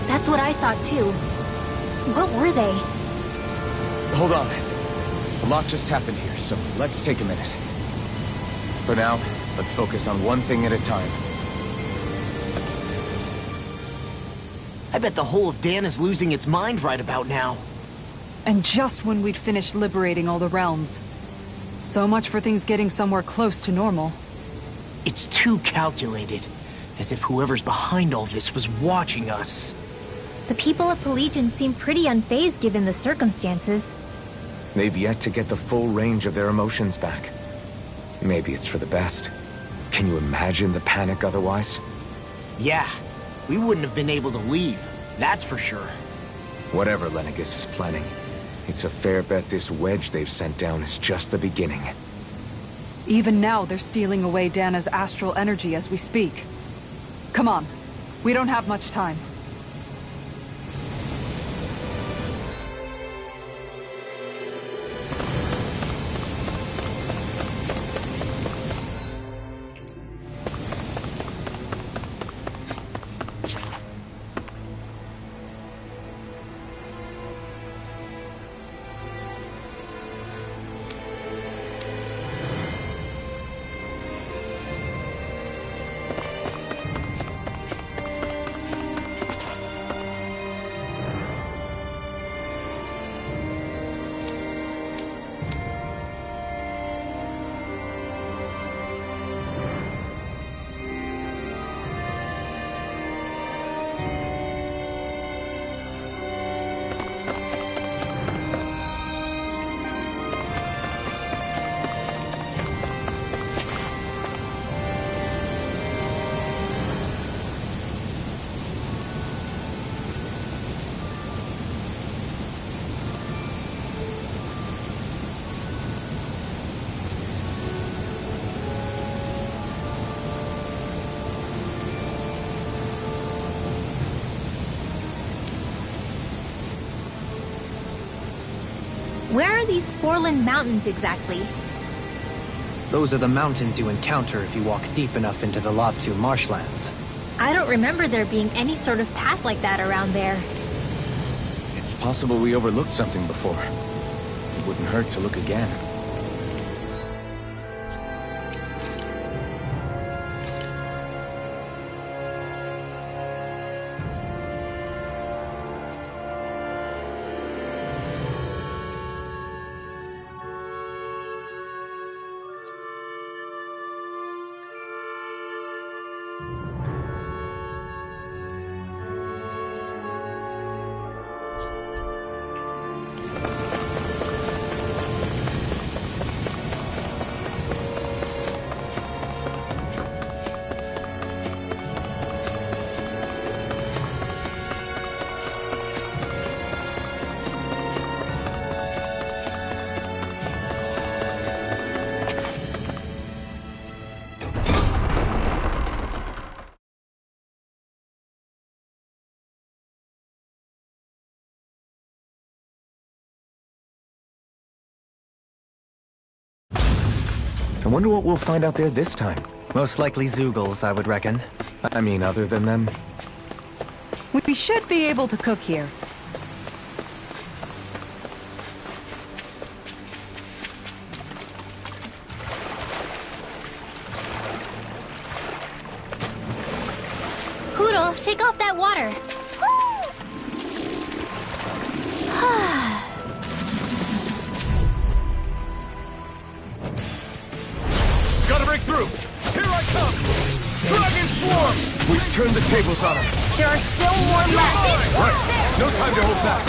That's what I saw too. What were they?
Hold on. A lot just happened here, so let's take a minute. For now, let's focus on one thing at a time.
I bet the whole of Dana's losing its mind right about now.
And just when we'd finished liberating all the realms. So much for things getting somewhere close to normal.
It's too calculated. As if whoever's behind all this was watching us.
The people of Pelagian seem pretty unfazed given the circumstances.
They've yet to get the full range of their emotions back. Maybe it's for the best. Can you imagine the panic otherwise?
Yeah, we wouldn't have been able to leave, that's for sure.
Whatever Lenegis is planning, it's a fair bet this wedge they've sent down is just the beginning.
Even now, they're stealing away Dana's astral energy as we speak. Come on. We don't have much time.
Where are these Sporland Mountains exactly?
Those are the mountains you encounter if you walk deep enough into the Lavtu marshlands.
I don't remember there being any sort of path like that around there.
It's possible we overlooked something before. It wouldn't hurt to look again. I wonder what we'll find out there this time.
Most likely Zeugles, I would reckon.
I mean, other than them.
We should be able to cook here.
Poodle, shake off that water.
Gotta break through! Here I come! Dragon Swarm!
We've turned the tables on them.
There are still more left.
Right. No time to hold back.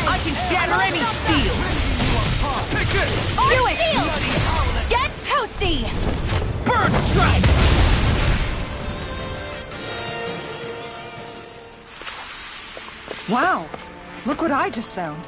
I can shatter any steel!
Take this!
Do it! Get toasty!
Bird strike!
Wow! Look what I just found.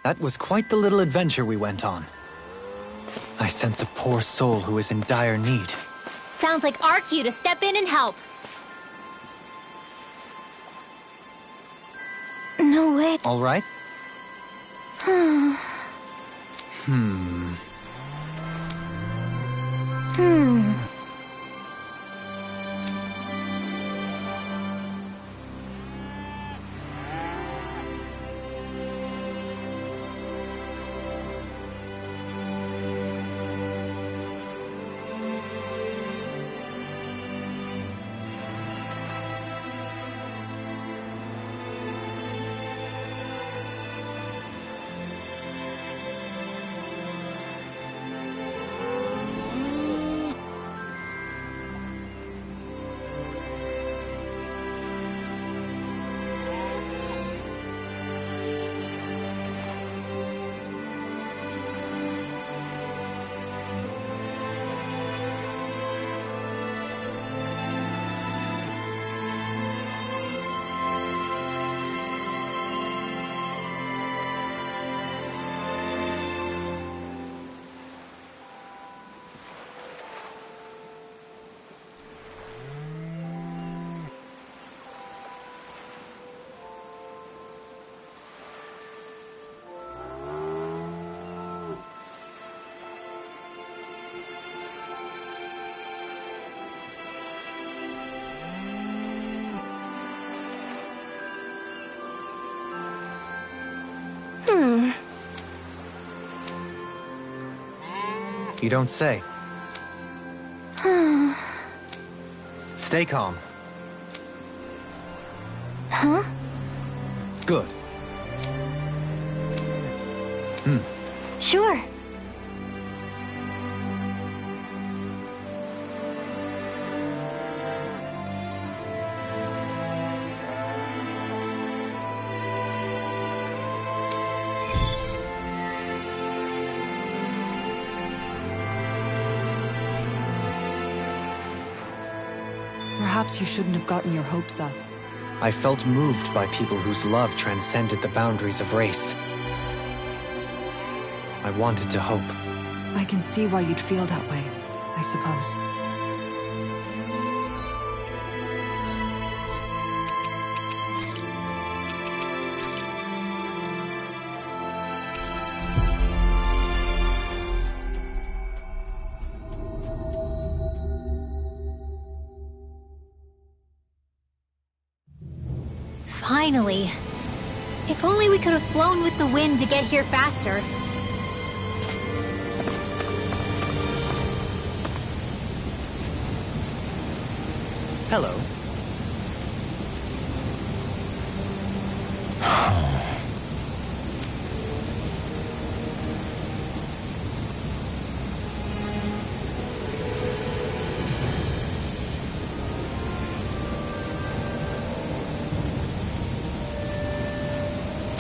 That was quite the little adventure we went on. I sense a poor soul who is in dire need.
Sounds like our cue to step in and help. No way.
All right? You don't say. Stay calm.
Huh?
Good.
Sure.
Perhaps you shouldn't have gotten your hopes up.
I felt moved by people whose love transcended the boundaries of race. I wanted to hope.
I can see why you'd feel that way, I suppose.
Finally. If only we could have flown with the wind to get here faster.
Hello.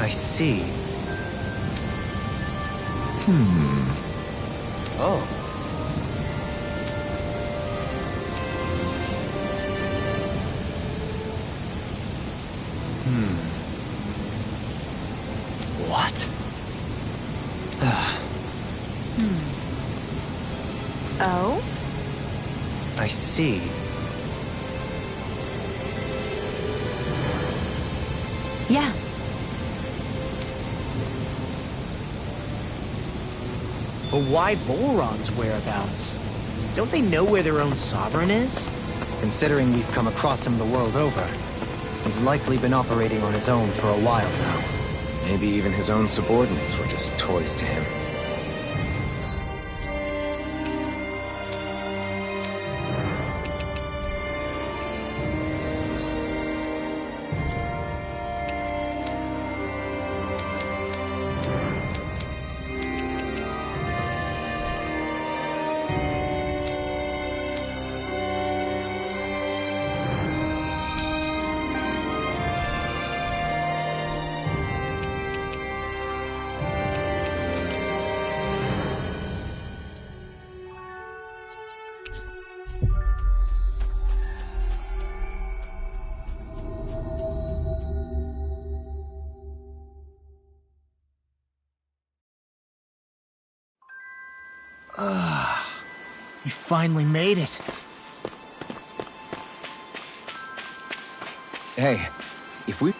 I see. Oh. What?
Oh?
I see.
Yeah.
But why Volron's whereabouts? Don't they know where their own sovereign is?
Considering we've come across him the world over, he's likely been operating on his own for a while now.
Maybe even his own subordinates were just toys to him.
We finally made it.
Hey, if we...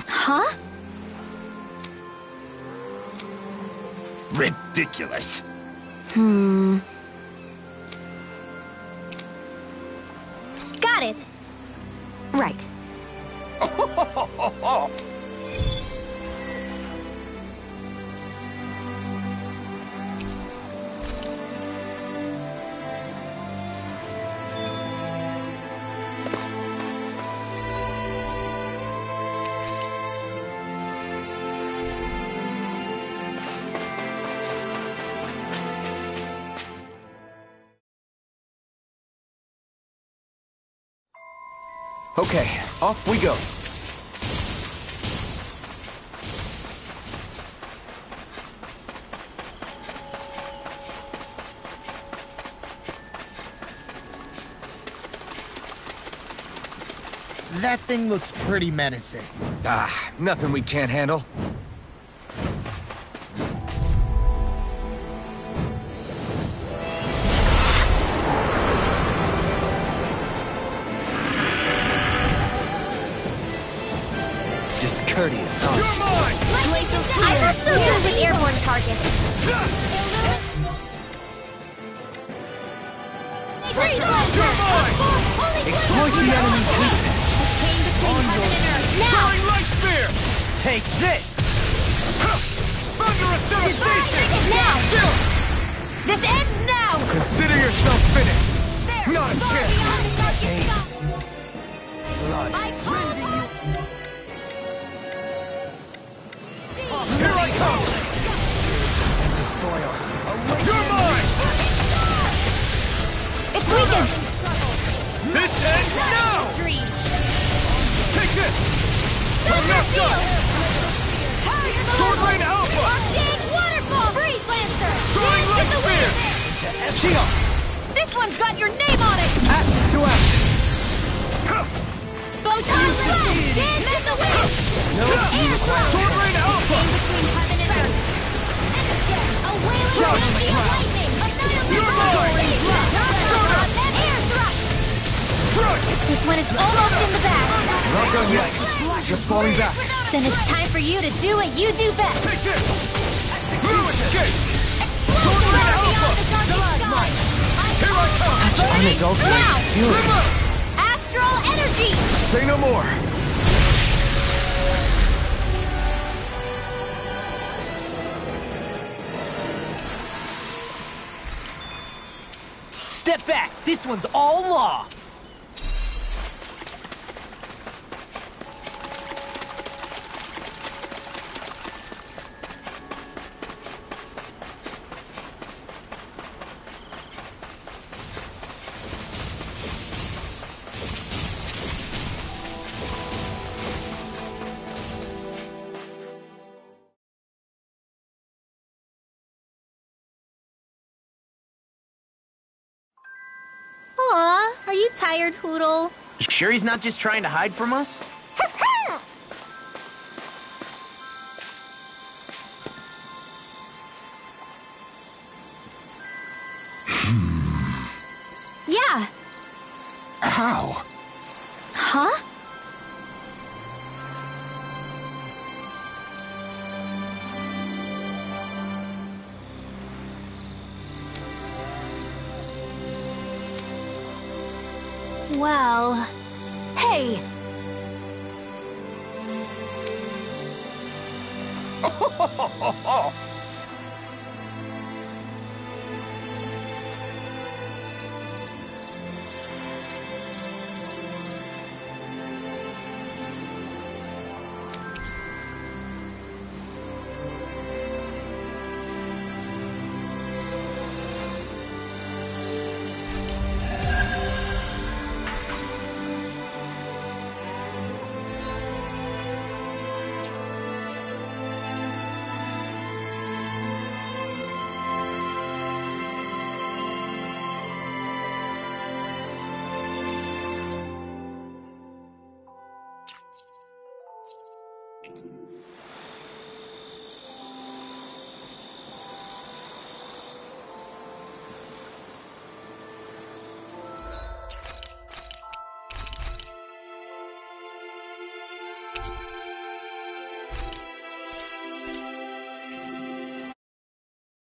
Huh?
Ridiculous.
Got it.
Right.
Okay, off we go.
That thing looks pretty menacing.
Ah, nothing we can't handle.
Discourteous, huh?
You're mine!
I'm not so good with airborne targets.
You're mine!
Exploit the enemy's weakness.
Throwing light spear!
Take this!
Thunderous devastation!
Now! This ends now!
Consider yourself finished! Not a chance!
Blood.
Here I come!
The soil.
You're mine!
It's weakened!
This ends now! Take this! I'm not done! Sword Rain Alpha!
Big waterfall! Freeze Lancer!
Throwing
Dance
light
in the
spear!
wind!
Shield!
This one's got your name on it!
Action to action!
Photon Blast! Dance in the wind!
No
Air drop!
Sword Rain Alpha!
Between heaven and earth! A wailing
Drop.
energy of lightning!
You're mine!
Air thrust!
Crush!
This one is almost in the bag.
Not done yet. Just falling back.
Then it's time for you to do what you do best.
Take this! New escape! Sword Rain Alpha! Here I come!
Such unadulterated fury.
Astral energy!
Say no more.
Step back! This one's all law!
Aw, are you tired, Hoodle?
Sure he's not just trying to hide from us?
Yeah.
How?
Huh? Well...
Hey!